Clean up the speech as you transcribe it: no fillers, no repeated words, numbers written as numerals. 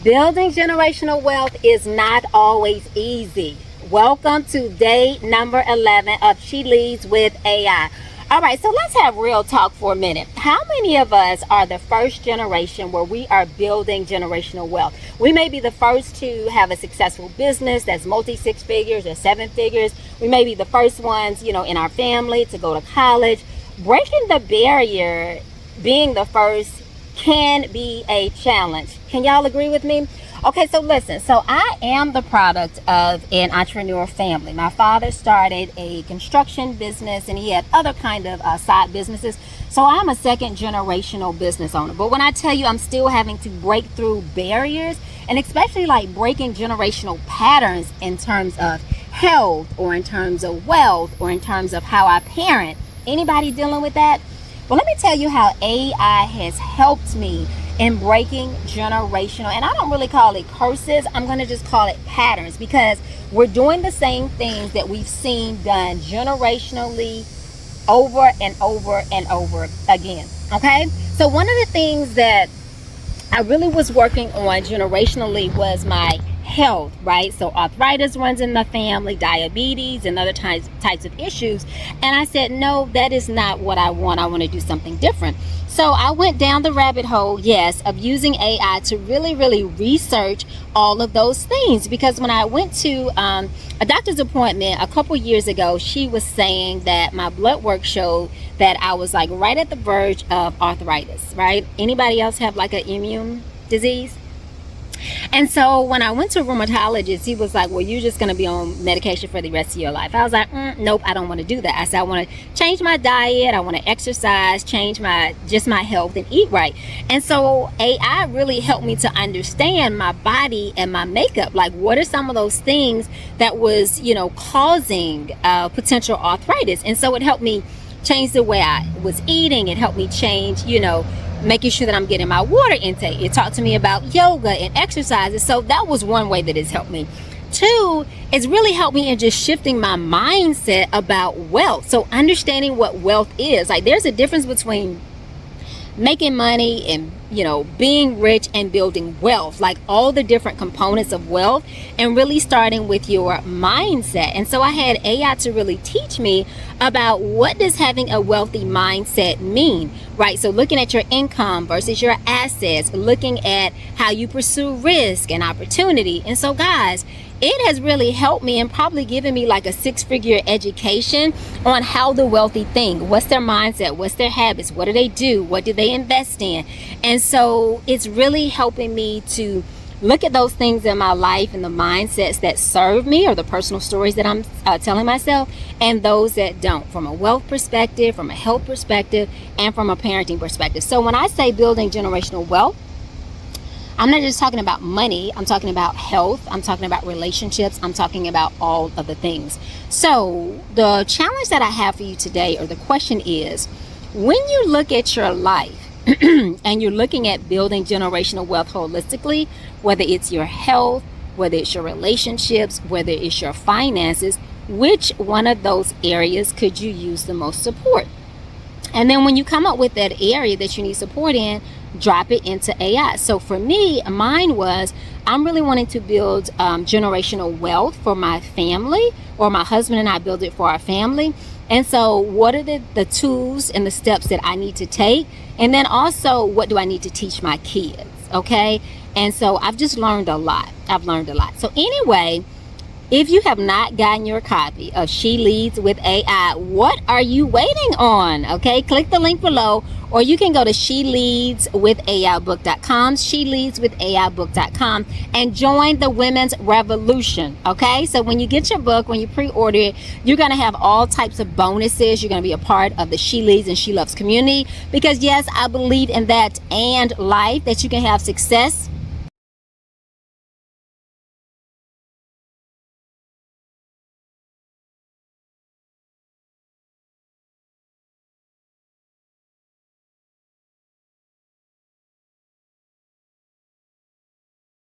Building generational wealth is not always easy. Welcome to day number 11 of She Leads with AI. All right, so let's have real talk for a minute. How many of us are the first generation where we are building generational wealth? We may be the first to have a successful business that's multi-six figures or seven figures. We may be the first ones, in our family to go to college. Breaking the barrier, being the first, can be a challenge. Can y'all agree with me? Okay, so listen. So I am the product of an entrepreneur family. My father started a construction business and he had other kind of side businesses. So I'm a second generational business owner. But when I tell you I'm still having to break through barriers, and especially like breaking generational patterns in terms of health or in terms of wealth or in terms of how I parent, anybody dealing with that? Well, let me tell you how AI has helped me in breaking generational, and I don't really call it curses, I'm going to just call it patterns, because we're doing the same things that we've seen done generationally over and over and over again. Okay, so one of the things that I really was working on generationally was my health, right? So arthritis runs in the family, diabetes and other types of issues. And I said, no, that is not what I want. I want to do something different. So I went down the rabbit hole, yes, of using AI to really research all of those things. Because when I went to a doctor's appointment a couple years ago, she was saying that my blood work showed that I was like right at the verge of arthritis, right? Anybody else have like an immune disease? And so when I went to a rheumatologist, he was like, well, you're just going to be on medication for the rest of your life. I was like, nope, I don't want to do that. I said, I want to change my diet. I want to exercise, change my health and eat right. And so AI really helped me to understand my body and my makeup. Like, what are some of those things that was, causing potential arthritis? And so it helped me change the way I was eating. It helped me change, making sure that I'm getting my water intake. It talked to me about yoga and exercises. So that was one way that it's helped me. Two, it's really helped me in just shifting my mindset about wealth. So understanding what wealth is. Like, there's a difference between making money and being rich and building wealth, like all the different components of wealth, and really starting with your mindset. And so I had AI to really teach me about what does having a wealthy mindset mean, right? So looking at your income versus your assets, looking at how you pursue risk and opportunity. And so guys, it has really helped me and probably given me like a six-figure education on how the wealthy think. What's their mindset? What's their habits? What do they do? What do they invest in? And so it's really helping me to look at those things in my life and the mindsets that serve me, or the personal stories that I'm telling myself, and those that don't, from a wealth perspective, from a health perspective, and from a parenting perspective. So when I say building generational wealth, I'm not just talking about money. I'm talking about health. I'm talking about relationships. I'm talking about all of the things. So the challenge that I have for you today, or the question is, when you look at your life and you're looking at building generational wealth holistically, whether it's your health, whether it's your relationships, whether it's your finances, which one of those areas could you use the most support? And then when you come up with that area that you need support in, drop it into AI. So for me, mine was, I'm really wanting to build generational wealth for my family, or my husband and I build it for our family. And so what are the tools and the steps that I need to take? And then also, what do I need to teach my kids? Okay. And so I've just learned a lot. So anyway, if you have not gotten your copy of She Leads with AI, what are you waiting on? Okay, click the link below, or you can go to sheleadswithaibook.com, sheleadswithaibook.com, and join the women's revolution. Okay, so when you get your book, when you pre-order it, you're going to have all types of bonuses. You're going to be a part of the She Leads and She Loves community, because yes, I believe in that and life, that you can have success